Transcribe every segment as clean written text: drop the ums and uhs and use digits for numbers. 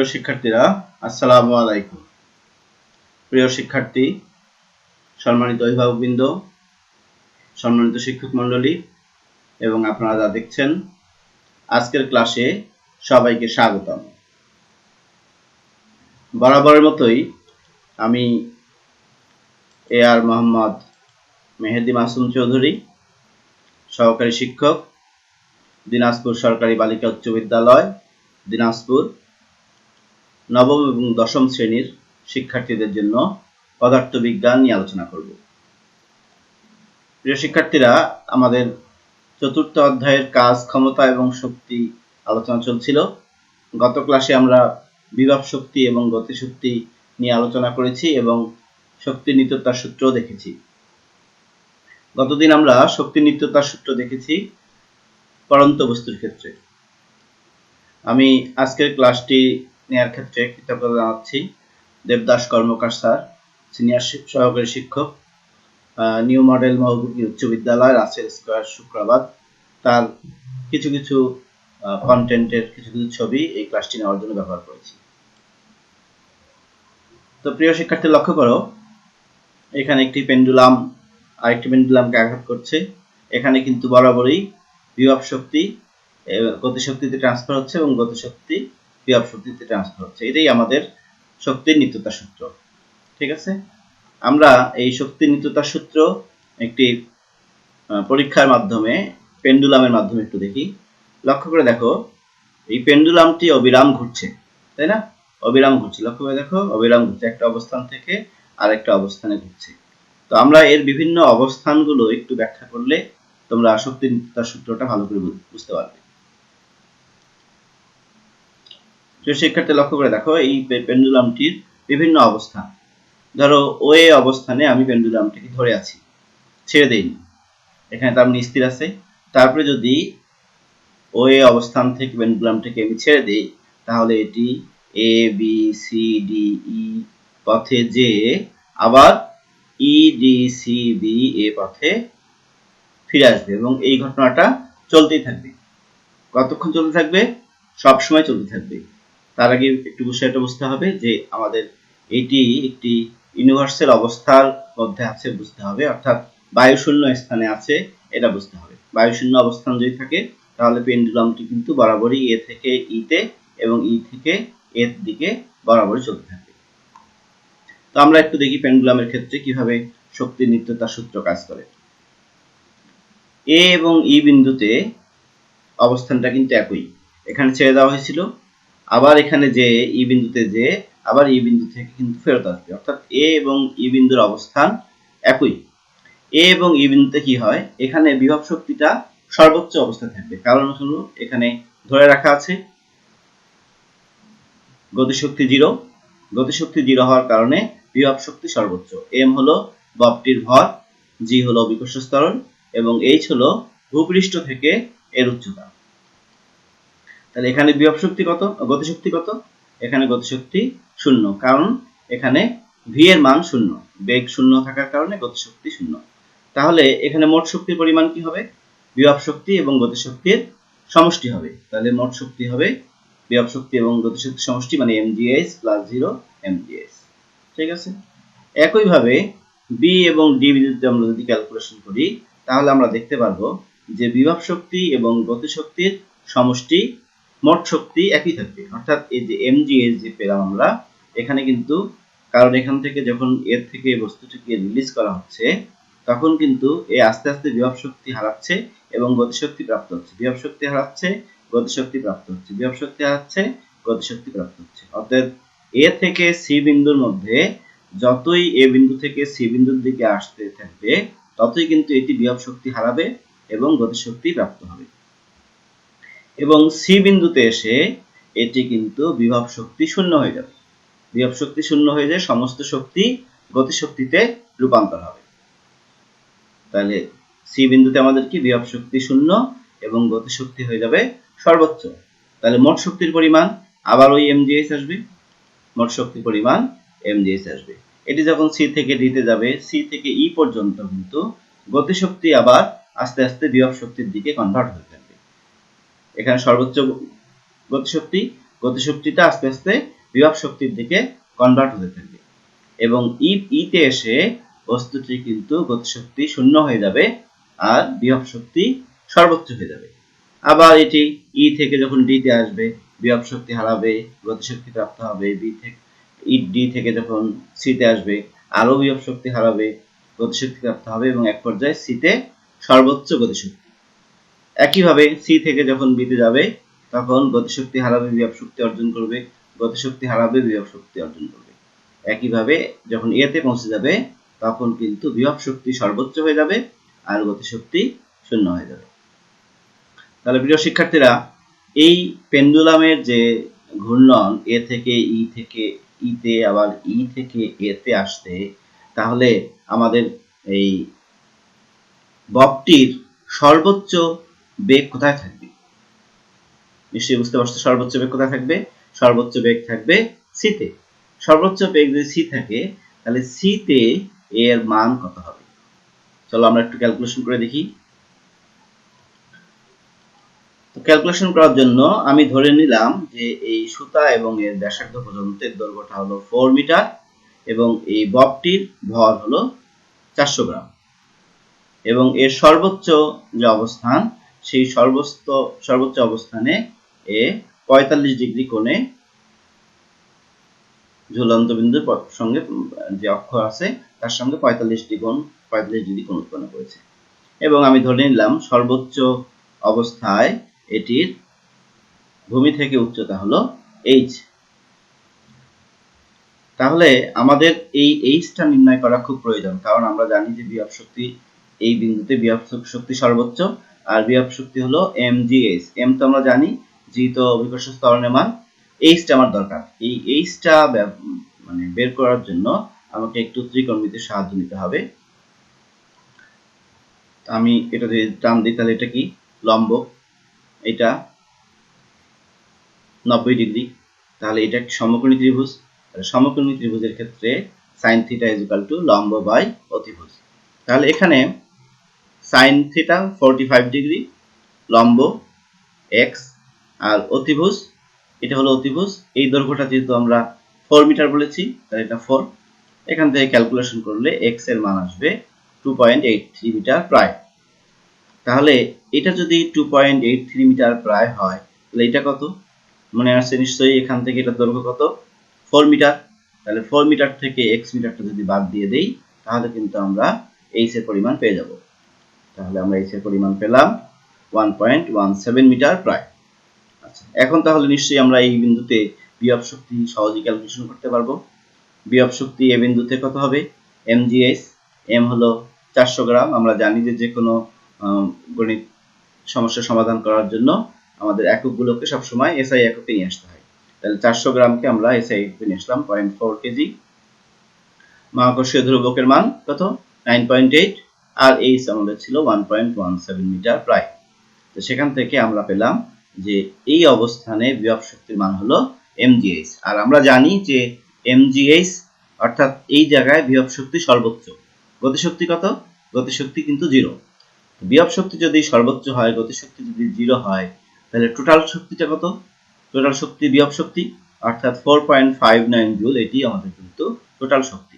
প্রিয় শিক্ষার্থীরা, আসসালামু আলাইকুম। প্রিয় শিক্ষার্থী, সম্মানিত অভিভাবকবৃন্দ, সম্মানিত শিক্ষক মণ্ডলী এবং আপনারা যা দেখছেন, আজকের ক্লাসে সবাইকে স্বাগতম। বরাবরের মতোই আমি AR মোহাম্মদ মেহেদী মাসুম চৌধুরী, সহকারী শিক্ষক, দিনাজপুর সরকারি বালিকা উচ্চ বিদ্যালয়, দিনাজপুর, নবম এবং দশম শ্রেণীর শিক্ষার্থীদের জন্য পদার্থবিজ্ঞান নিয়ে আলোচনা করব। প্রিয় শিক্ষার্থীরা, আমাদের চতুর্থ অধ্যায়ের কাজ, ক্ষমতা এবং শক্তি আলোচনা চলছিল। গত ক্লাসে আমরা বিভব শক্তি এবং গতিশক্তি নিয়ে আলোচনা করেছি এবং শক্তির নিত্যতার সূত্র দেখেছি। গতদিন আমরা শক্তির নিত্যতার সূত্র দেখেছি পড়ন্ত বস্তুর ক্ষেত্রে। আমি আজকের ক্লাসটি নেওয়ার ক্ষেত্রে কৃতজ্ঞতা জানাচ্ছি দেবদাস কর্মকার স্যার, সিনিয়র সহকারী শিক্ষক, নিউ মডেল মহবুবী উচ্চ বিদ্যালয়, রাসেল স্কয়ার, শুক্রবাদ। তার কিছু কিছু কন্টেন্টের কিছু ছবি এই ক্লাসটি নেওয়ার জন্য ব্যবহার করেছি। তো প্রিয় শিক্ষার্থী, লক্ষ্য করো, এখানে একটি পেন্ডুলাম আরেকটি পেন্ডুলামকে আঘাত করছে। এখানে কিন্তু বরাবরই বিভব শক্তি গতিশক্তিতে ট্রান্সফার হচ্ছে এবং গতিশক্তি বিভব শক্তিতে ট্রান্সফার হচ্ছে। এটাই আমাদের শক্তির নিত্যতার সূত্র। ঠিক আছে, আমরা এই শক্তির নিত্যতার সূত্র একটি পরীক্ষার মাধ্যমে পেন্ডুলামের মাধ্যমে একটু দেখি। লক্ষ্য করে দেখো, এই পেন্ডুলামটি অবিরাম ঘুরছে, তাই না? অবিরাম ঘুরছে, লক্ষ্য করে দেখো, অবিরাম ঘুরছে, একটা অবস্থান থেকে আরেকটা অবস্থানে ঘুরছে। তো আমরা এর বিভিন্ন অবস্থানগুলো একটু ব্যাখ্যা করলে তোমরা শক্তির নিত্যতার সূত্রটা ভালো করে বুঝতে পারবে। শিক্ষার্থী, লক্ষ্য করে দেখো, এই পেন্ডুলামটির বিভিন্ন অবস্থান। ধরো ওয়ে অবস্থানে আমি পেন্ডুলামটিকে ধরে আছি, ছেড়ে দেইনি, এখানে তার মানে স্থির আছে। তারপরে যদি ওয়ে অবস্থান থেকে পেন্ডুলামটিকে আমি ছেড়ে দেই, তাহলে এটি A B C D E পথে যে আবার E D C B A পথে ফিরে আসবে এবং এই ঘটনাটা চলতেই থাকবে। কতক্ষণ চলতে থাকবে? সব সময় চলতে থাকবে। তার আগে একটু বিষয়টা বুঝতে হবে যে আমাদের এটি একটি ইউনিভার্সাল অবস্থার মধ্যে আছে বুঝতে হবে, অর্থাৎ বায়ুশূন্য স্থানে আছে এটা বুঝতে হবে। বায়ুশূন্য অবস্থান যদি থাকে তাহলে পেন্ডুলামটি কিন্তু বরাবরই এ থেকে ইতে এবং ই থেকে এর দিকে বরাবরই চলতে থাকবে। তো আমরা একটু দেখি পেন্ডুলামের ক্ষেত্রে কিভাবে শক্তির নিত্যতার সূত্র কাজ করে। এ এবং ই বিন্দুতে অবস্থানটা কিন্তু একই, এখানে ছেড়ে দেওয়া হয়েছিল, আবার এখানে যে ই বিন্দুতে যে আবার ই বিন্দু থেকে কিন্তু ফেরত আসবে, অর্থাৎ এ এবং ই বিন্দুর অবস্থান একই। এ এবং ই বিন্দুতে কি হয়, এখানে বিভব শক্তিটা সর্বোচ্চ অবস্থায় থাকবে, কারণ হলো এখানে ধরে রাখা আছে গতিশক্তি 0। গতিশক্তি 0 হওয়ার কারণে বিভব শক্তি সর্বোচ্চ। এম হলো ববটির ভর, জি হলো অভিকর্ষ ত্বরণ এবং এইচ হলো ভূপৃষ্ঠ থেকে এর উচ্চতা। তাহলে এখানে বিভব শক্তি কত, গতিশক্তি কত? এখানে গতিশক্তি 0, কারণ এখানে ভি এর মান 0, বেগ 0 থাকার কারণে গতিশক্তি 0। তাহলে এখানে মোট শক্তির পরিমাণ কি হবে? বিভব শক্তি এবং গতিশক্তির সমষ্টি হবে। তাহলে মোট শক্তি হবে বিভব শক্তি এবং গতিশক্তির সমষ্টি, মানে mgh + 0 mgh। ঠিক আছে, একইভাবে বি এবং ডি বিন্দুতে আমরা যদি ক্যালকুলেশন করি তাহলে আমরা দেখতে পারবো যে বিভব শক্তি এবং গতিশক্তির সমষ্টি মোট শক্তি একই থাকবে, অর্থাৎ এই যে mgh যে পেলাম আমরা এখানে কিন্তু, কারণ এখান থেকে যখন এর থেকে বস্তুটিকে রিলিজ করা হচ্ছে তখন কিন্তু এই আস্তে আস্তে বিভব শক্তি হারাচ্ছে এবং গতিশক্তি প্রাপ্ত হচ্ছে, বিভব শক্তি হারাচ্ছে, গতিশক্তি প্রাপ্ত হচ্ছে, বিভব শক্তি হারাচ্ছে, গতিশক্তি প্রাপ্ত হচ্ছে। অর্থাৎ এ থেকে সি বিন্দুর মধ্যে যতই এ বিন্দু থেকে সি বিন্দুর দিকে আসতে থাকবে ততই কিন্তু এটি বিভব শক্তি হারাবে এবং গতিশক্তি প্রাপ্ত হবে। এবং সি বিন্দুতে এসে এটি কিন্তু বিভব শক্তি 0 হয়ে যাবে। বিভব শক্তি 0 হয়ে যায়, সমস্ত শক্তি গতিশক্তিতে রূপান্তর হবে। তাহলে সি বিন্দুতে আমাদের কি বিভব শক্তি 0 এবং গতিশক্তি হয়ে যাবে সর্বোচ্চ। তাহলে মোট শক্তির পরিমাণ আবার ওই mgh আসবে, মোট শক্তির পরিমাণ mgh আসবে। এটি যখন সি থেকে ডিতে যাবে, সি থেকে ই পর্যন্ত কিন্তু গতিশক্তি আবার আস্তে আস্তে বিভব শক্তির দিকে কনভার্ট হতে থাকবে। এখানে সর্বোচ্চ গতিশক্তি গতিশক্তিটা আস্তে আস্তে বিভব শক্তির দিকে কনভার্ট হতে থাকবে এবং ইতে এসে বস্তুটি কিন্তু গতিশক্তি শূন্য হয়ে যাবে আর বিভব শক্তি সর্বোচ্চ হয়ে যাবে। আবার এটি ই থেকে যখন ডি তে আসবে বিভব শক্তি হারাবে, গতিশক্তি প্রাপ্ত হবে। ডি থেকে যখন সি তে আসবে আরো বিভব শক্তি হারাবে, গতিশক্তি প্রাপ্ত হবে এবং এক পর্যায়ে সি তে সর্বোচ্চ গতিশক্তি। একইভাবে সি থেকে যখন বি তে যাবে তখন গতিশক্তি হারাবে, বিভব শক্তি অর্জন করবে, গতিশক্তি হারাবে, বিভব শক্তি অর্জন করবে। একইভাবে যখন এ তে পৌঁছে যাবে তখন কিন্তু বিভব শক্তি সর্বোচ্চ হয়ে যাবে আর গতিশক্তি শূন্য হয়ে যাবে। তাহলে প্রিয় শিক্ষার্থীরা, এই পেন্ডুলামের যে ঘূর্ণন এ থেকে ই তে আবার ই থেকে এ তে আসতে, তাহলে আমাদের এই ববটির সর্বোচ্চ বেগ কোথায় থাকবে? নিশ্চয়ই বুঝতে পারছো সর্বোচ্চ বেগ কোথায় থাকবে? সর্বোচ্চ বেগ থাকবে সি তে। সর্বোচ্চ বেগ যদি সি থাকে তাহলে সি তে এর মান কত হবে? চলো আমরা একটু ক্যালকুলেশন করে দেখি। তো ক্যালকুলেশন করার জন্য আমি ধরে নিলাম যে এই সুতা এবং এর ব্যাসার্ধ পর্যন্তের দৈর্ঘ্যটা হলো 4 মিটার এবং এই ববটির ভর হলো 400 গ্রাম এবং এর সর্বোচ্চ যে অবস্থান সেই সর্বোচ্চ অবস্থানে এ 45 ডিগ্রি কোণে ঝুলন্ত বিন্দুর সঙ্গে যে অক্ষ আছে তার সঙ্গে 45 ডিগ্রি কোণ উৎপন্ন করেছে এবং আমি ধরে নিলাম সর্বোচ্চ অবস্থায় এটির ভূমি থেকে উচ্চতা হলো h। তাহলে আমাদের এই এইচটা নির্ণয় করা খুব প্রয়োজন, কারণ আমরা জানি যে বিভব শক্তি এই বিন্দুতে বিভব শক্তি সর্বোচ্চ আর বিভব শক্তি হলো mgh। m তো আমরা জানি, g তো অভিকর্ষ ত্বরণের মান, এইচটা আমার দরকার। এই এইচটা মানে বের করার জন্য আমাকে একটু ত্রিকোণমিতির সাহায্য নিতে হবে। আমি এটা যদি টান দিই তাহলে এটা কি লম্ব, এটা 90 ডিগ্রি, তাহলে এটা একটি সমকোণী ত্রিভুজ। সমকোণী ত্রিভুজের ক্ষেত্রে sin θ = লম্ব বাই অতিভুজ। তাহলে এখানে sin θ 45 ডিগ্রি, লম্ব x আর অতিভুজ এটা হলো অতিভুজ। এই দৈর্ঘ্যটা যেহেতু আমরা 4 মিটার বলেছি তাহলে এটা 4। এখান থেকে ক্যালকুলেশন করলে x এর মান আসবে 2.83 মিটার প্রায়। তাহলে এটা যদি 2.83 মিটার প্রায় হয় তাহলে এটা কত? মনে আছে নিশ্চয়ই, এখান থেকে এটা দৈর্ঘ্য কত? 4 মিটার। তাহলে 4 মিটার থেকে x মিটারটা যদি বাদ দিয়ে দেই তাহলে কিন্তু আমরা h এর পরিমাণ পেয়ে যাব। তাহলে আমরা h এর পরিমাণ পেলাম 1.17 মিটার প্রায়। আচ্ছা, এখন তাহলে নিশ্চয়ই আমরা এই বিন্দুতে বিভব শক্তি সহজেই ক্যালকুলেশন করতে পারবো। বিভব শক্তি এই বিন্দুতে কত হবে? mgh, m হলো 400 গ্রাম। আমরা জানি যে কোনো গণিত সমস্যা সমাধান করার জন্য আমাদের এককগুলোকে সবসময় SI এককে নিয়ে আসতে হয়। তাহলে 400 গ্রামকে আমরা SI এককে নিয়ে আসলাম 0.4 কেজি। মহাকর্ষীয় ধ্রুবকের মান কত? 9.8 আর h আমাদের ছিল 1.17 মিটার প্রায়। তো সেখান থেকে আমরা পেলাম যে এই অবস্থানে বিভব শক্তির মান হলো mgh। আর আমরা জানি যে mgh অর্থাৎ এই জায়গায় বিভব শক্তি সর্বোচ্চ, গতিশক্তি কত? গতিশক্তি কিন্তু 0। বিভব শক্তি যদি সর্বোচ্চ হয়, গতিশক্তি যদি 0 হয় তাহলে টোটাল শক্তিটা কত? টোটাল শক্তি বিভব শক্তি অর্থাৎ 4.59 জুল, এটি আমাদের কিন্তু টোটাল শক্তি।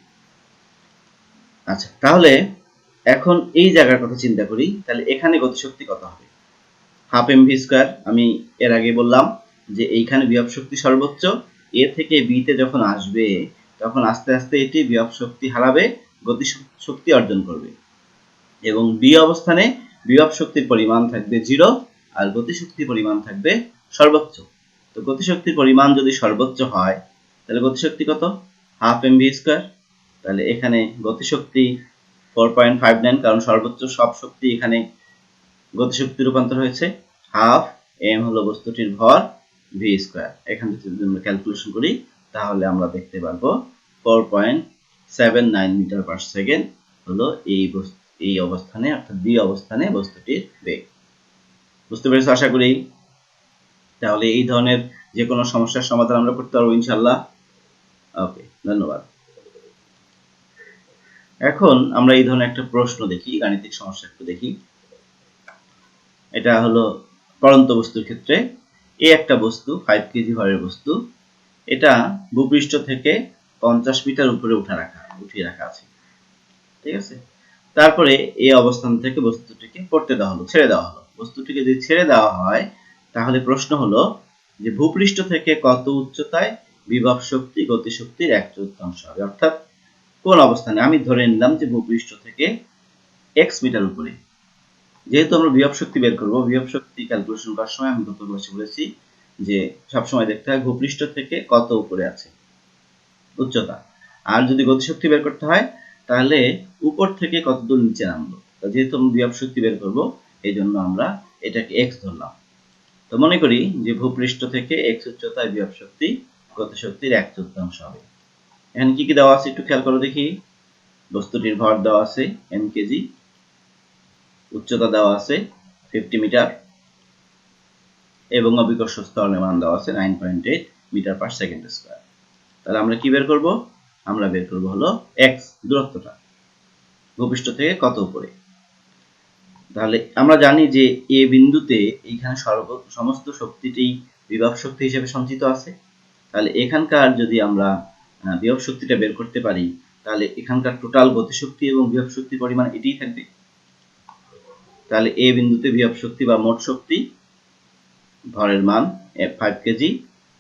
আচ্ছা, তাহলে এখন এই জায়গার কথা চিন্তা করি, তাহলে এখানে গতিশক্তি কত হবে? Half mv²। আমি এর আগে বললাম যে এইখানে বিভব শক্তি সর্বোচ্চ, এ থেকে বি তে যখন আসবে তখন আস্তে আস্তে এটি বিভব শক্তি হারাবে, গতি শক্তি অর্জন করবে এবং বি অবস্থানে বিভব শক্তির পরিমাণ থাকবে 0 আর গতিশক্তির পরিমাণ থাকবে সর্বোচ্চ। তো গতিশক্তির পরিমাণ যদি সর্বোচ্চ হয় তাহলে গতিশক্তি কত? Half mv²। তাহলে এখানে গতিশক্তি 4.59, কারণ সর্বোচ্চ সব শক্তি এখানে গতিশক্তি রূপান্তর হয়েছে। হাফ m হলো বস্তুটির ভর v²। এখান থেকে যদি আমরা ক্যালকুলেশন করি তাহলে আমরা দেখতে পারবো 4.79 মিটার পার সেকেন্ড হলো এই অবস্থানে অর্থাৎ বি অবস্থানে বস্তুটির বেগ। বুঝতে পেরেছো আশা করি। তাহলে এই ধরনের যে কোনো সমস্যার সমাধান আমরা করতে পারবো ইনশাআল্লাহ। ওকে, ধন্যবাদ। এখন আমরা এই ধরনের একটা প্রশ্ন দেখি, গাণিতিক সমস্যা একটু দেখি। এটা হলো পড়ন্ত বস্তুর ক্ষেত্রে এই একটা বস্তু 5 কেজি ভরের বস্তু, এটা ভূপৃষ্ঠ থেকে 50 মিটার উপরে উঠিয়ে রাখা আছে, ঠিক আছে। তারপরে এই অবস্থান থেকে বস্তুটিকে পড়তে দেওয়া হলো, ছেড়ে দেওয়া হলো। বস্তুটিকে যদি ছেড়ে দেওয়া হয় তাহলে প্রশ্ন হলো যে ভূপৃষ্ঠ থেকে কত উচ্চতায় বিভব শক্তি গতিশক্তির 1/4 হবে, অর্থাৎ কোন অবস্থানে। আমি ধরে নিলাম যে ভূপৃষ্ঠ থেকে x মিটার উপরে। যেহেতু আমরা বিভব শক্তি বের করব, বিভব শক্তি ক্যালকুলেশন করার সময় আমি গত ক্লাসে বলেছি যে সবসময় দেখতে হয় ভূপৃষ্ঠ থেকে কত উপরে আছে উচ্চতা, আর যদি গতিশক্তি বের করতে হয় তাহলে উপর থেকে কত দূর নিচে নামলো। যেহেতু আমরা বিভব শক্তি বের করব এই জন্য আমরা এটাকে x ধরলাম। তো মনে করি যে ভূপৃষ্ঠ থেকে x উচ্চতায় বিভব শক্তি গতিশক্তির 1/4 হবে। এখানে কি কি দেওয়া আছে একটু খেয়াল করো দেখি। বস্তুটির ভর দেওয়া আছে m কেজি, উচ্চতা দেওয়া আছে 50 মিটার এবং অভিকর্ষ ত্বরণের মান দেওয়া আছে 9.8 মিটার পার সেকেন্ড স্কয়ার। তাহলে আমরা কি বের করব? আমরা বের করব হলো x, দূরত্বটা ভূপৃষ্ঠ থেকে কত উপরে। তাহলে আমরা জানি যে এ বিন্দুতে এখানে সমস্ত শক্তিটি বিভব শক্তি হিসেবে সঞ্চিত আছে। তাহলে এখানকার যদি আমরা বিভব শক্তিটা বের করতে পারি তাহলে এখানকার টোটাল গতিশক্তি এবং বিভব শক্তির পরিমাণ এটাই থাকবে। তাহলে এ বিন্দুতে বিভব শক্তি বা মোট শক্তি, ভরের মান 5 কেজি,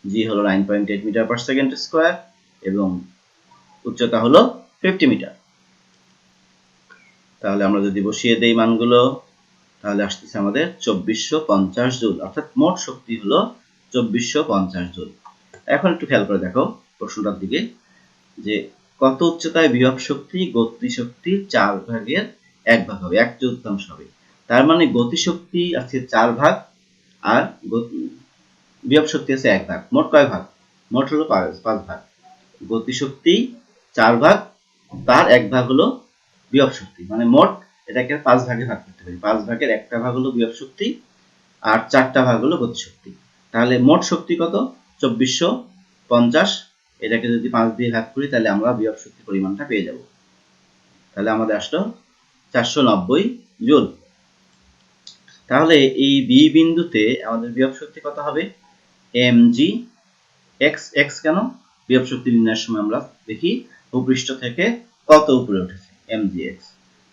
জি হলো 9.8 মিটার পার সেকেন্ড স্কয়ার এবং উচ্চতা হলো 50 মিটার। তাহলে আমরা যদি বসিয়ে দেই মানগুলো তাহলে আসতেছে আমাদের 2450 জুল, অর্থাৎ মোট শক্তি হলো 2450 জুল। এখন একটু খেয়াল করে দেখো প্রশ্নটার দিকে যে কত উচ্চতায় বিভব শক্তি গতিশক্তির 4 ভাগের 1 ভাগ হবে, 1/4 হবে। তার মানে গতিশক্তি আছে 4 ভাগ আর বিভব শক্তি আছে 1 ভাগ। মোট কয় ভাগ? মোট হলো 5 ভাগ। গতিশক্তি 4 ভাগ, তার 1 ভাগ হলো বিভব শক্তি, মানে মোট এটাকে 5 ভাগে ভাগ করতে পারি। 5 ভাগের 1টা ভাগ হলো বিভব শক্তি আর 4টা ভাগ হলো গতিশক্তি। তাহলে মোট শক্তি কত? 2450। এটাকে যদি 5 দিয়ে ভাগ করি তাহলে আমরা বিভব শক্তির পরিমাণটা পেয়ে যাব। তাহলে আমাদের আসলো 490 জুল। তাহলে এই বি বিন্দুতে আমাদের বিভব শক্তি কত হবে? mg x, x কেন? বিভব শক্তি নির্ণয়ের সময় আমরা দেখি ভূপৃষ্ঠ থেকে কত উপরে উঠেছে, mgx।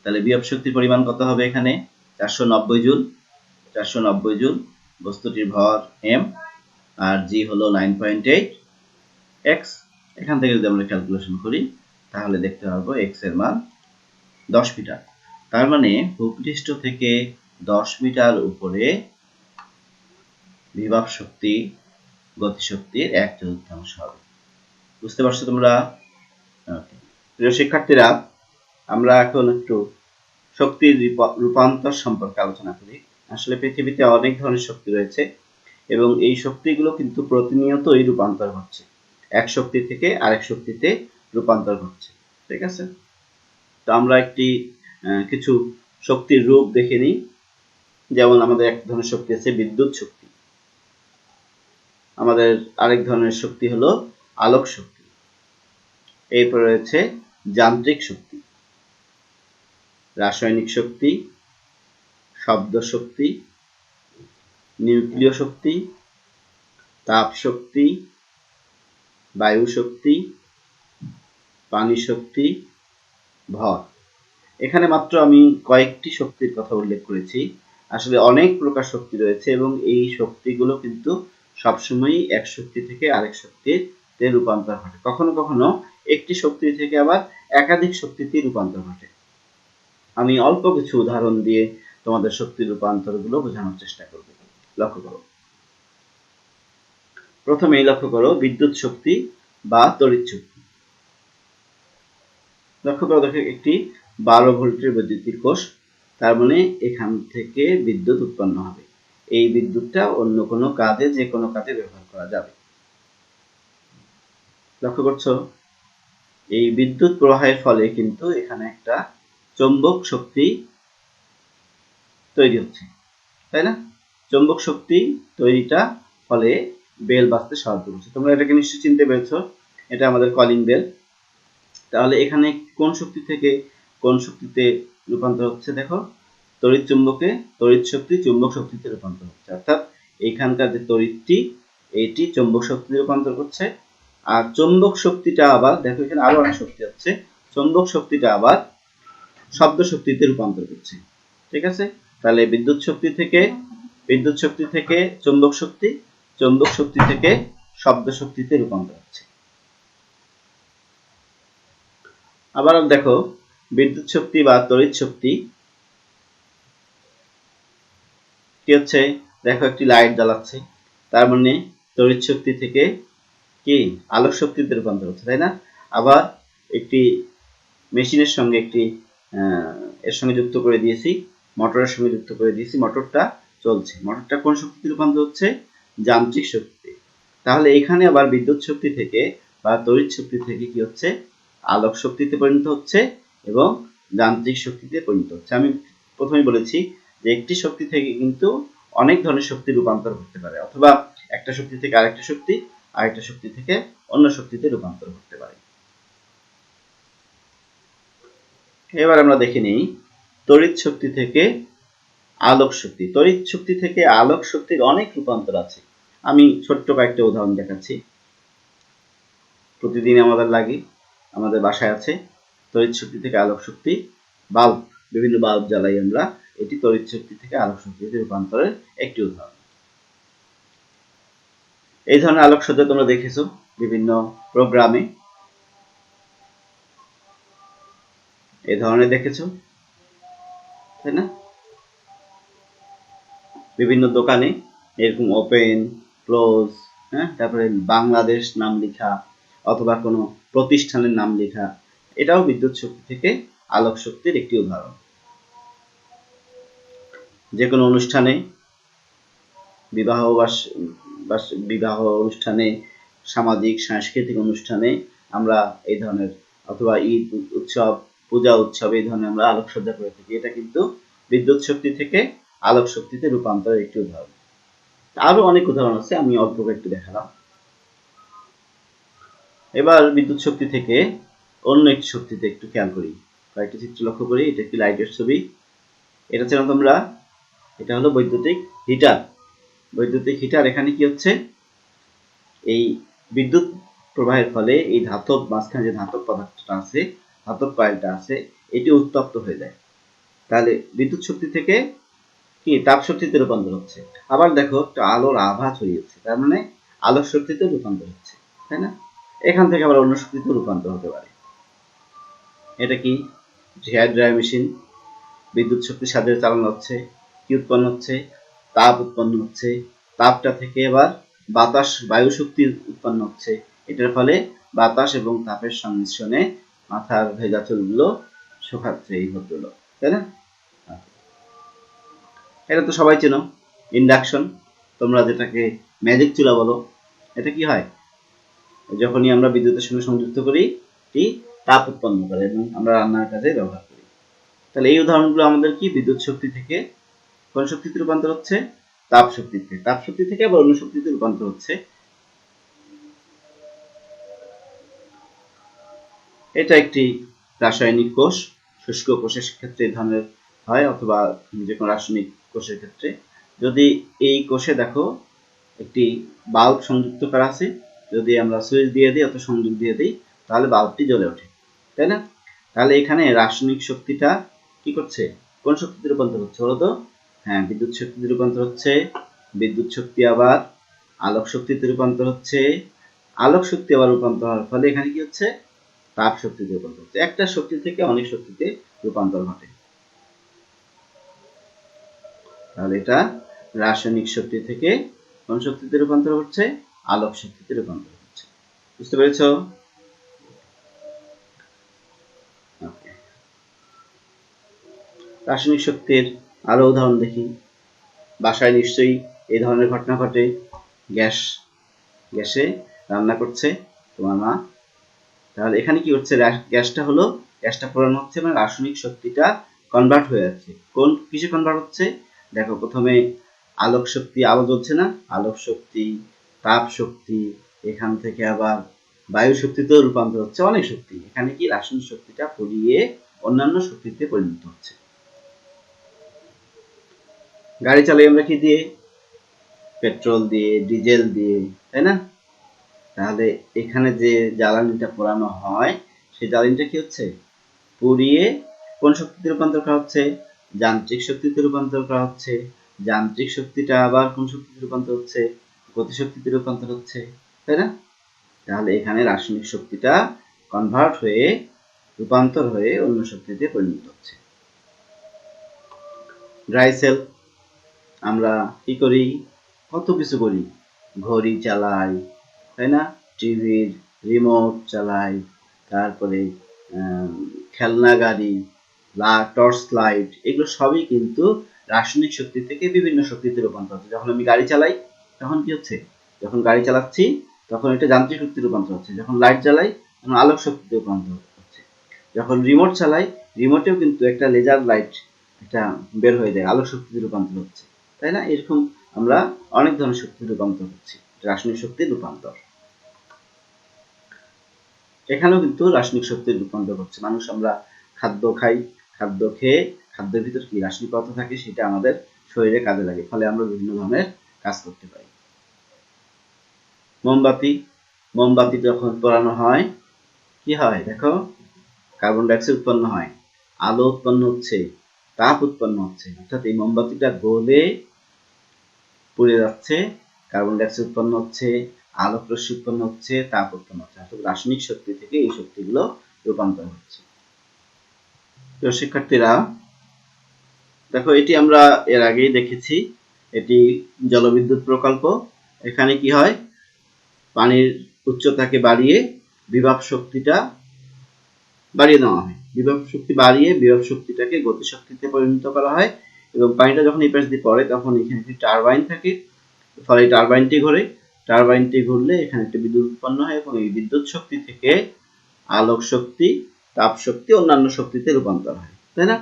তাহলে বিভব শক্তির পরিমাণ কত হবে এখানে? 490 জুল। 490 জুল, বস্তুটির ভর m আর g হলো 9.8, x এখান থেকে যদি আমরা ক্যালকুলেশন করি তাহলে দেখতে পারবো x এর মান 10 মিটার। তার মানে ভূপৃষ্ঠ থেকে 10 মিটার উপরে বিভব শক্তি গতিশক্তির 1/4 হবে। বুঝতে পারছো তোমরা? প্রিয় শিক্ষার্থীরা, আমরা এখন একটু শক্তির রূপান্তর সম্পর্কে আলোচনা করি। আসলে পৃথিবীতে অনেক ধরনের শক্তি রয়েছে এবং এই শক্তিগুলো কিন্তু প্রতিনিয়তই রূপান্তর হচ্ছে, এক শক্তি থেকে আরেক শক্তিতে রূপান্তর হচ্ছে, ঠিক আছে। তো আমরা কিছু শক্তির রূপ দেখে নিই। যেমন আমাদের এক ধরনের শক্তি আছে বিদ্যুৎ শক্তি, আমাদের আরেক ধরনের শক্তি হলো আলোক শক্তি, এরপর রয়েছে যান্ত্রিক শক্তি, রাসায়নিক শক্তি, শব্দ শক্তি, নিউক্লিয় শক্তি, তাপ শক্তি, বায়ু শক্তি, পানি শক্তি, ভর। এখানে মাত্র আমি কয়েকটি শক্তির কথা উল্লেখ করেছি। আসলে অনেক প্রকার শক্তি রয়েছে এবং এই শক্তিগুলো কিন্তু সবসময়ই এক শক্তি থেকে আরেক শক্তিতে রূপান্তর ঘটে। কখনো কখনো একটি শক্তি থেকে আবার একাধিক শক্তিতে রূপান্তর ঘটে। আমি অল্প কিছু উদাহরণ দিয়ে তোমাদের শক্তি রূপান্তরগুলো বোঝানোর চেষ্টা করব। লক্ষ্য করো, প্রথমেই লক্ষ্য করো বিদ্যুৎ শক্তি বা তড়িৎ শক্তি। লক্ষ্য করো, দেখো একটি 12 ভোল্টের বৈদ্যুতিক কোষ, তার মানে এখান থেকে বিদ্যুৎ উৎপন্ন হবে। এই বিদ্যুৎটা অন্য কোনো কাজে, যে কোনো কাজে ব্যবহার করা যাবে। লক্ষ্য করছো, এই বিদ্যুৎ প্রবাহের ফলে কিন্তু এখানে একটা চৌম্বক শক্তি তৈরি হচ্ছে, তাই না? চৌম্বক শক্তি তৈরিটা ফলে বেল বাজতে সাহায্য করছে। তোমরা এটাকে নিশ্চয়ই চিনতে পেরেছো, এটা আমাদের কলিং বেল। তাহলে এখানে কোন শক্তি থেকে কোন শক্তিতে রূপান্তর হচ্ছে? দেখো, তড়িৎ চুম্বকে তড়িৎ শক্তি চুম্বক শক্তিতে রূপান্তর হচ্ছে, অর্থাৎ এইখানকার যে তড়িৎটি এটি চৌম্বক শক্তিতে রূপান্তর করছে, আর চৌম্বক শক্তিটা আবার দেখো এখানে আরো অনেক শক্তি আছে, চৌম্বক শক্তিটা আবার শব্দ শক্তিতে রূপান্তর করছে। ঠিক আছে, তাহলে বিদ্যুৎ শক্তি থেকে চৌম্বক শক্তি, চৌম্বক শক্তি থেকে শব্দ শক্তিতে রূপান্তর হচ্ছে। আবার দেখো বিদ্যুৎ শক্তি বা তড়িৎ শক্তি কি হচ্ছে, দেখো একটি লাইট জ্বালাচ্ছে, তার মানে তড়িৎ শক্তি থেকে কি আলোক শক্তিতে রূপান্তর হচ্ছে, তাই না? আবার একটি মেশিনের সঙ্গে এর সঙ্গে যুক্ত করে দিয়েছি, মোটরের সঙ্গে যুক্ত করে দিয়েছি, মোটরটা চলছে, মোটরটা কোন শক্তিতে রূপান্তর হচ্ছে, যান্ত্রিক শক্তি। তাহলে এখানে আবার বিদ্যুৎ শক্তি থেকে বা তড়িৎ শক্তি থেকে কি হচ্ছে, আলোক শক্তিতে পরিণত হচ্ছে এবং যান্ত্রিক শক্তিতে পরিণত হচ্ছে। আমি প্রথমেই বলেছি যে একটি শক্তি থেকে কিন্তু অনেক ধরনের শক্তি রূপান্তর করতে পারে, অথবা একটা শক্তি থেকে আরেকটা শক্তি, আরেকটা শক্তি থেকে অন্য শক্তিতে রূপান্তর করতে পারে। এবার আমরা দেখে নিই তড়িৎ শক্তি থেকে আলোক শক্তি। তড়িৎ শক্তি থেকে আলোক শক্তির অনেক রূপান্তর আছে। আমি ছোট্ট কয়েকটা উদাহরণ দেখাচ্ছি। প্রতিদিন আমাদের লাগে, আমাদের বাসায় আছে তড়িৎ শক্তি থেকে আলোক শক্তি, বাল্ব, বিভিন্ন বাল্ব জ্বালাই আমরা, এটি তড়িৎ শক্তি থেকে আলোক শক্তিতে রূপান্তরের একটি উদাহরণ। এই ধরনের আলোকসজ্জা তোমরা দেখেছো বিভিন্ন প্রোগ্রামে, এই ধরনের দেখেছো, তাই না? বিভিন্ন দোকানে এরকম ওপেন ক্লোজ, হ্যাঁ, তারপরে বাংলাদেশ নাম লেখা অথবা কোনো প্রতিষ্ঠানের নাম লেখা, এটাও বিদ্যুৎ শক্তি থেকে আলোক শক্তির একটি উদাহরণ। যে কোনো অনুষ্ঠানে, বিবাহ অনুষ্ঠানে, সামাজিক সাংস্কৃতিক অনুষ্ঠানে আমরা এই ধরনের, অথবা ঈদ উৎসব, পূজা উৎসব, এই ধরনের আমরা আলোকসজ্জা করে থাকি। এটা কিন্তু বিদ্যুৎ শক্তি থেকে আলোক শক্তিতে রূপান্তরের একটি উদাহরণ। আরো অনেক উদাহরণ আছে, আমি অল্প একটু দেখালাম। এবার বিদ্যুৎ শক্তি থেকে অন্য একটি শক্তিতে একটু খেয়াল করি, কয়েকটি চিত্র লক্ষ্য করি। এটা একটি লাইটের ছবি, এটা চেনো তোমরা, এটা হলো বৈদ্যুতিক হিটার। বৈদ্যুতিক হিটার, এখানে কি হচ্ছে, এই বিদ্যুৎ প্রবাহের ফলে এই ধাতব মাঝখানে যে ধাতব পদার্থটা আছে, ধাতব কয়েলটা আছে, এটি উত্তপ্ত হয়ে যায়। তাহলে বিদ্যুৎ শক্তি থেকে কি তাপ শক্তিতে রূপান্তর হচ্ছে। আবার দেখো একটা আলোর আভা ছড়িয়েছে, তার মানে আলোক শক্তিতে রূপান্তর হচ্ছে, তাই না? এখান থেকে আবার অন্য শক্তিতে রূপান্তর হতে পারে। এটা কি হেয়ার ড্রায়ার মেশিন, বিদ্যুৎ শক্তির সাহায্যে চালানো হচ্ছে, কি উৎপন্ন হচ্ছে, তাপ উৎপন্ন হচ্ছে, তাপটা থেকে আবার বাতাস, বায়ু শক্তি উৎপন্ন হচ্ছে, এটার ফলে বাতাস এবং তাপের সংমিশ্রণে মাথার ভেজা চুলগুলো শুকাচ্ছে, এই হলো, তাই না? এটা তো সবাই চেনো, ইন্ডাকশন, তোমরা যেটাকে ম্যাজিক চুলা বলো। এটা কি হয়, যখনই আমরা বিদ্যুতের সঙ্গে সংযুক্ত করি এটি তাপ উৎপন্ন করে এবং আমরা রান্নার কাজে ব্যবহার করি। তাহলে এই উদাহরণগুলো আমাদের কি বিদ্যুৎ শক্তি থেকে কোন শক্তিতে রূপান্তর হচ্ছে, তাপ শক্তিতে, তাপ শক্তি থেকে আবার অন্য শক্তিতে রূপান্তর হচ্ছে। এটা একটি রাসায়নিক কোষ, শুষ্ক কোষের ক্ষেত্রে এই ধরনের হয়, অথবা যে কোনো রাসায়নিক কোষের ক্ষেত্রে। যদি এই কোষে দেখো একটি বাল্ব সংযুক্ত করা আছে, যদি আমরা সুইচ দিয়ে দিই অথবা সংযোগ দিয়ে দিই, তাহলে বাল্বটি জ্বলে ওঠে, তাই না? তাহলে এখানে রাসায়নিক শক্তিটা কি করছে, কোন শক্তিতে রূপান্তর হচ্ছে বলতো? হ্যাঁ, বিদ্যুৎ শক্তিতে রূপান্তর হচ্ছে। বিদ্যুৎ শক্তি আবার আলোক শক্তিতে রূপান্তর হচ্ছে, আলোক শক্তি আবার রূপান্তর হওয়ার ফলে এখানে কি হচ্ছে, তাপ শক্তিতে রূপান্তর হচ্ছে। একটা শক্তি থেকে অনেক শক্তিতে রূপান্তর ঘটে। তাহলে এটা রাসায়নিক শক্তি থেকে কোন শক্তিতে রূপান্তর হচ্ছে, আলোক শক্তিতে রূপান্তর হচ্ছে। বুঝতে পেরেছো? রাসায়নিক শক্তির আরো উদাহরণ দেখি। বাসায় নিশ্চয়ই এই ধরনের ঘটনা ঘটে, গ্যাসে রান্না করছে তোমার মা, তাহলে এখানে কি হচ্ছে, গ্যাসটা পোড়ানো হচ্ছে, মানে রাসায়নিক শক্তিটা কনভার্ট হয়ে যাচ্ছে। কোন কিসে কনভার্ট হচ্ছে, দেখো প্রথমে আলোক শক্তি, আলো জ্বলছে না, আলোক শক্তি, তাপ শক্তি, এখান থেকে আবার বায়ু শক্তিতেও রূপান্তর হচ্ছে, অনেক শক্তি। এখানে কি রাসায়নিক শক্তিটা পুড়িয়ে অন্যান্য শক্তিতে পরিণত হচ্ছে। গাড়ি চালাই আমরা কি দিয়ে, পেট্রোল দিয়ে, ডিজেল দিয়ে, তাই না? তাহলে এখানে যে জ্বালানিটা পোড়ানো হয় সেই জ্বালানিটা কি হচ্ছে, পুড়িয়ে কোন শক্তিতে রূপান্তর করা হচ্ছে, যান্ত্রিক শক্তিতে রূপান্তর করা হচ্ছে। যান্ত্রিক শক্তিটা আবার কোন শক্তিতে রূপান্তর হচ্ছে, গতিশক্তিতে রূপান্তর হচ্ছে, তাই না? তাহলে এখানে রাসায়নিক শক্তিটা কনভার্ট হয়ে, রূপান্তর হয়ে অন্য শক্তিতে পরিণত হচ্ছে। ড্রাই সেল, আমরা কি করি, কত কিছু করি, ঘড়ি চালাই, তাই না, টিভির রিমোট চালাই, তারপরে খেলনা গাড়ি, টর্চ লাইট, এগুলো সবই কিন্তু রাসায়নিক শক্তি থেকে বিভিন্ন শক্তিতে রূপান্তর হচ্ছে। যখন আমি গাড়ি চালাই তখন কি হচ্ছে, যখন গাড়ি চালাচ্ছি তখন এটা যান্ত্রিক শক্তিতে রূপান্তর হচ্ছে। যখন লাইট জ্বালাই তখন আলোক শক্তিতে রূপান্তর হচ্ছে। যখন রিমোট চালাই, রিমোটেও কিন্তু একটা লেজার লাইট এটা বের হয়ে যায়, আলোক শক্তিতে রূপান্তর হচ্ছে, তাই না? এরকম আমরা অনেক ধরনের শক্তিতে রূপান্তর হচ্ছে, রাসায়নিক শক্তির রূপান্তর। এখানেও কিন্তু রাসায়নিক শক্তির রূপান্তর হচ্ছে। মানুষ আমরা খাদ্য খাই, খাদ্য খেয়ে খাদ্যের ভিতর কি রাসায়নিক পদার্থ থাকে সেটা আমাদের শরীরে কাজে লাগে, ফলে আমরা বিভিন্ন ধরনের কাজ করতে পারি। মোমবাতি, মোমবাতি যখন পোড়ানো হয় কি হয়, দেখো কার্বন ডাইঅক্সাইড উৎপন্ন হয়, আলো উৎপন্ন হচ্ছে, তাপ উৎপন্ন হচ্ছে, অর্থাৎ এই মোমবাতিটা গলে পুড়ে যাচ্ছে, কার্বন ডাইঅক্সাইড উৎপন্ন হচ্ছে, আলোক রশ্মি উৎপন্ন হচ্ছে, তাপ উৎপন্ন হচ্ছে, অর্থাৎ রাসায়নিক শক্তি থেকে এই শক্তিগুলো রূপান্তর হচ্ছে। প্রিয় শিক্ষার্থীরা, দেখো এটি আমরা এর আগেই দেখেছি, এটি জলবিদ্যুৎ প্রকল্প। এখানে কি হয়, পানির উচ্চতাকে বাড়িয়ে বিভব শক্তিটা বাড়িয়ে দেওয়া হয়, বিভব শক্তি বাড়িয়ে বিভব শক্তিটাকে গতিশক্তিতে পরিণত করা হয়, এবং পানিটা যখন এই পাশ দিয়ে পড়ে তখন এখানে একটি টারবাইন থাকে, ফলে টারবাইনটি ঘোরে, টারবাইনটি ঘুরলে এখানে একটি বিদ্যুৎ উৎপন্ন হয়, এবং এই বিদ্যুৎ শক্তি থেকে আলোক শক্তি, তাপ শক্তি, অন্যান্য শক্তিতে রূপান্তর হয়, তাই না?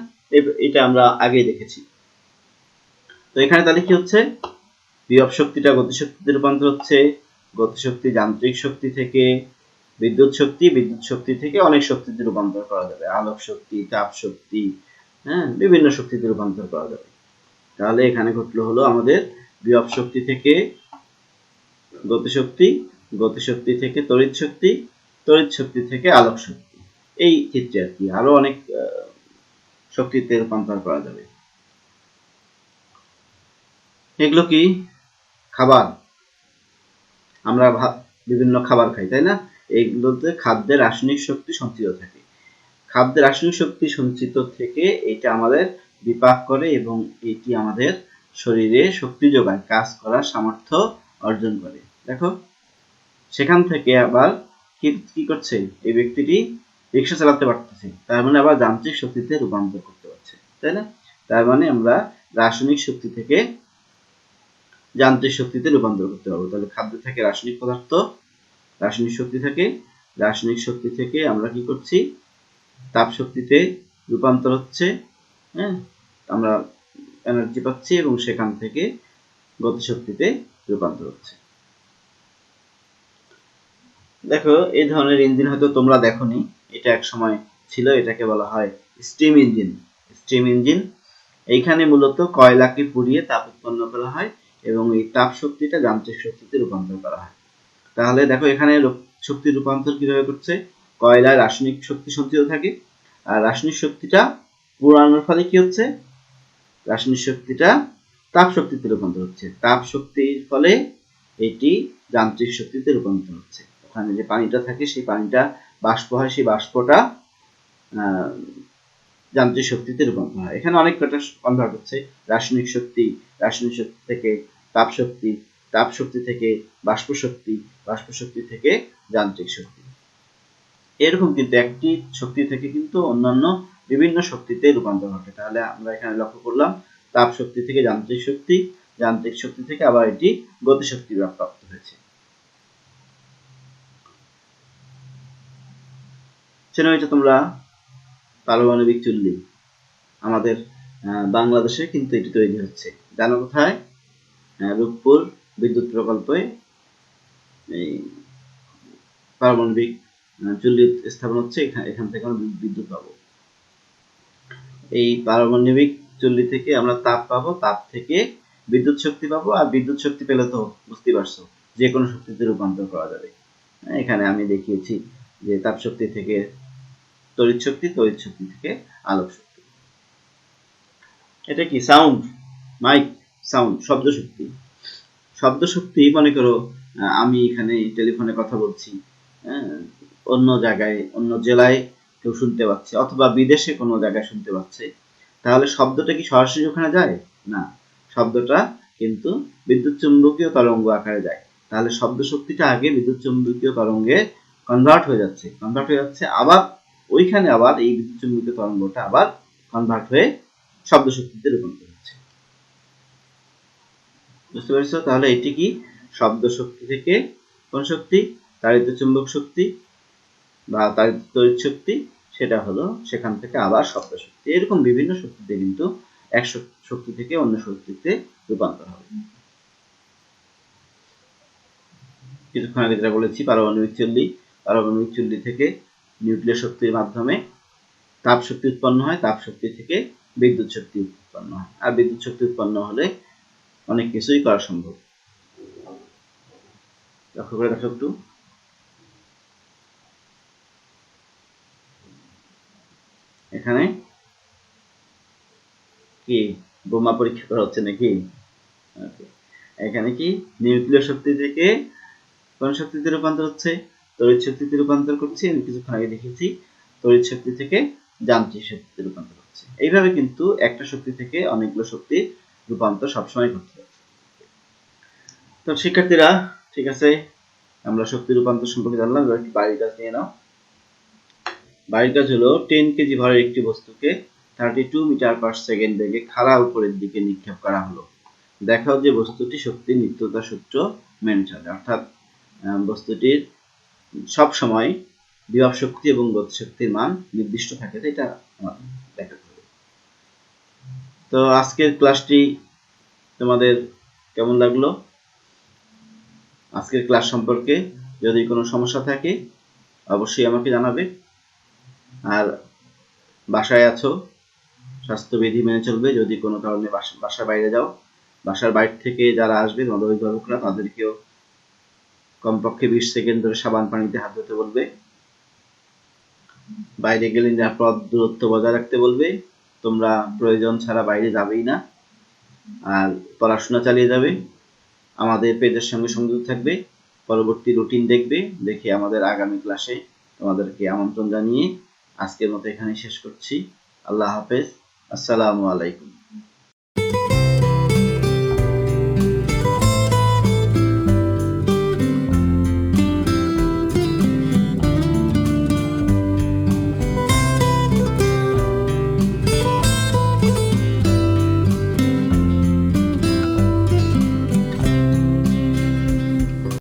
এটা আমরা আগেই দেখেছি। তো এখানে তাহলে কি হচ্ছে, বিভব শক্তিটা গতিশক্তিতে রূপান্তর হচ্ছে, গতিশক্তি যান্ত্রিক শক্তি থেকে বিদ্যুৎ শক্তি, বিদ্যুৎ শক্তি থেকে অনেক শক্তিতে রূপান্তর করা যাবে, আলোক শক্তি, তাপ শক্তি, হ্যাঁ, বিভিন্ন শক্তিতে রূপান্তর করা যাবে। তাহলে এখানে ঘটলো হলো আমাদের বিভব শক্তি থেকে গতিশক্তি, গতিশক্তি থেকে তড়িৎ শক্তি, তড়িৎ শক্তি থেকে আলোক শক্তি, এই ক্ষেত্রে আর কি আরো অনেক শক্তিতে রূপান্তর করা যাবে। এগুলো কি খাবার, আমরা বিভিন্ন খাবার খাই, তাই না? এইগুলোতে খাদ্যের রাসায়নিক শক্তি সঞ্চিত থাকে, খাদ্যের রাসায়নিক শক্তি সঞ্চিত থেকে এটা আমাদের বিপাক করে, এবং এটি আমাদের শরীরে শক্তি যোগায়, কাজ করার সামর্থ্য অর্জন করে। দেখো সেখান থেকে আবার কি করছে, এই ব্যক্তিটি রিক্সা চালাতে পারতেছে, তার মানে আবার যান্ত্রিক শক্তিতে রূপান্তর করতে পারছে, তাই না? তার মানে আমরা রাসায়নিক শক্তি থেকে যান্ত্রিক শক্তিতে রূপান্তর করতে পারবো। তাহলে খাদ্য থেকে রাসায়নিক পদার্থ, রাসায়নিক শক্তি থেকে, রাসায়নিক শক্তি থেকে আমরা কি করছি, তাপ শক্তিতে রূপান্তর হচ্ছে, হ্যাঁ, আমরা এনার্জি পাচ্ছি, এবং সেখান থেকে গতিশক্তিতে রূপান্তর হচ্ছে। দেখো এই ধরনের ইঞ্জিন হয়তো তোমরা দেখোনি, এটা এক সময় ছিল, এটাকে বলা হয় স্টিম ইঞ্জিন। স্টিম ইঞ্জিন, এইখানে মূলত কয়লাকে পুড়িয়ে তাপ উৎপন্ন করা হয়, এবং এই তাপ শক্তিটা যান্ত্রিক শক্তিতে রূপান্তর করা হয়। তাহলে দেখো এখানে শক্তি রূপান্তর কিভাবে করছে, কয়লায় রাসায়নিক শক্তি সঞ্চিত থাকে, আর রাসায়নিক শক্তিটা পোড়ানোর ফলে কি হচ্ছে, রাসায়নিক শক্তিটা তাপ শক্তিতে রূপান্তর হচ্ছে, তাপ শক্তির ফলে এটি যান্ত্রিক শক্তিতে রূপান্তর হচ্ছে। ওখানে যে পানিটা থাকে সেই পানিটা বাষ্প হয়, সেই বাষ্পটা যান্ত্রিক শক্তিতে রূপান্তর হয়। এখানে অনেক কটা কনভার্ট হচ্ছে, রাসায়নিক শক্তি, রাসায়নিক শক্তি থেকে তাপ শক্তি, তাপ শক্তি থেকে বাষ্প শক্তি, বাষ্প শক্তি থেকে যান্ত্রিক শক্তি। এরকম কিন্তু একটি শক্তি থেকে কিন্তু অন্যান্য বিভিন্ন শক্তিতে রূপান্তর ঘটে। তাহলে আমরা এখানে লক্ষ্য করলাম তাপ শক্তি থেকে যান্ত্রিক শক্তি, যান্ত্রিক শক্তি থেকে আবার এটি গতিশক্তি প্রাপ্ত হয়েছে। চেনো এটা তোমরা, পারমাণবিক চুল্লি আমাদের বাংলাদেশে কিন্তু এটি তৈরি হচ্ছে, জানো কোথায়, রূপপুর বিদ্যুৎ প্রকল্পে এই পারমাণবিক চুল্লি স্থাপন হচ্ছে, এখান থেকে আমরা বিদ্যুৎ পাবো। এই পারমাণবিক চুল্লি থেকে আমরা তাপ পাবো, তাপ থেকে বিদ্যুৎ শক্তি পাবো, আর বিদ্যুৎ শক্তি পেলে তো বুঝতে পারছো যে কোনো শক্তিতে রূপান্তর করা যাবে। এখানে আমি দেখিয়েছি যে তাপ শক্তি থেকে তড়িৎ শক্তি, তড়িৎ শক্তি থেকে আলোক শক্তি। এটা কি সাউন্ড, মাইক সাউন্ড, শব্দ শক্তি। শব্দ শক্তি মনে করো আমি এখানে টেলিফোনে কথা বলছি, অন্য জায়গায় অন্য জেলায় কেউ শুনতে পাচ্ছে, অথবা বিদেশে কোনো জায়গায় শুনতে পাচ্ছে, তাহলে শব্দটা কি সরাসরি ওখানে যায় না, শব্দটা কিন্তু বিদ্যুৎ চুম্বকীয় তরঙ্গ আকারে যায়। তাহলে শব্দ শক্তিটা আগে বিদ্যুৎ চুম্বকীয় তরঙ্গে কনভার্ট হয়ে যাচ্ছে, আবার ওইখানে আবার এই বিদ্যুৎ চুম্বকীয় তরঙ্গটা আবার কনভার্ট হয়ে শব্দ শক্তিতে রূপান্তর হচ্ছে। বুঝতে পেরেছো? তাহলে এটি কি শব্দ শক্তি থেকে কোন শক্তি, তাড়িত চুম্বক শক্তি বা তাড়িত তড়িৎ শক্তি, সেটা হলো সেখান থেকে আবার শব্দ শক্তি। এরকম বিভিন্ন শক্তিতে কিন্তু এক শক্তি থেকে অন্য শক্তিতে রূপান্তর হবে। কিছুক্ষণ আগে যেটা বলেছি পারমাণবিক চুল্লি থেকে নিউক্লিয়ার শক্তির মাধ্যমে তাপ শক্তি উৎপন্ন হয়, তাপ শক্তি থেকে বিদ্যুৎ শক্তি উৎপন্ন হয়, আর বিদ্যুৎ শক্তি উৎপন্ন হলে অনেক কিছুই করা সম্ভব। লক্ষ্য করে দেখো একটু, এখানে কি বোমা পরীক্ষা করা হচ্ছে নাকি? এখানে কি নিউক্লিয়ার শক্তি থেকে কোন শক্তিতে রূপান্তর হচ্ছে, তড়িৎ শক্তিতে রূপান্তর করছি। আমি কিছুক্ষণ আগে দেখেছি তড়িৎ শক্তি থেকে যান্ত্রিক শক্তিতে রূপান্তর হচ্ছে। এইভাবে কিন্তু একটা শক্তি থেকে অনেকগুলো শক্তির রূপান্তর সবসময় করতে হবে। তো শিক্ষার্থীরা, ঠিক আছে, আমরা শক্তি রূপান্তর সম্পর্কে জানলাম। এবার একটি বাড়ির কাজ নিয়ে নাও। বাড়ির কাজ হলো 10 কেজি ভরের একটি বস্তুকে 32 মিটার পার সেকেন্ড বেগে খাড়া উপরের দিকে নিক্ষেপ করা হলো। দেখাও যে বস্তুটি শক্তির নিত্যতা সূত্র মেনে চলে, অর্থাৎ বস্তুটির সব সময় বিভব শক্তি এবং গতি শক্তির মান নির্দিষ্ট থাকে, এটা দেখাতে হবে। তো আজকের ক্লাসটি তোমাদের কেমন লাগলো? আজকের ক্লাস সম্পর্কে যদি কোনো সমস্যা থাকে অবশ্যই আমাকে জানাবে। আর বাসায় আছো, স্বাস্থ্যবিধি মেনে চলবে। যদি কোনো কারণে বাসার বাইরে যাও, বাসার বাইরে থেকে যারা আসবে তোমাদের অভিভাবকরা, তাদেরকেও কমপক্ষে 20 সেকেন্ড ধরে সাবান পানিতে হাত ধুতে বলবে। বাইরে গেলে নিরাপদ দূরত্ব বজায় রাখতে বলবে। তোমরা প্রয়োজন ছাড়া বাইরে যাবেই না, আর পড়াশোনা চালিয়ে যাবে। আমাদের পেজের সঙ্গে সংযুক্ত থাকবে, পরবর্তী রুটিন দেখে আমাদের আগামী ক্লাসে তোমাদেরকে আমন্ত্রণ জানিয়ে আজকের মতো এখানে শেষ করছি। আল্লাহ হাফেজ, আসসালামু আলাইকুম।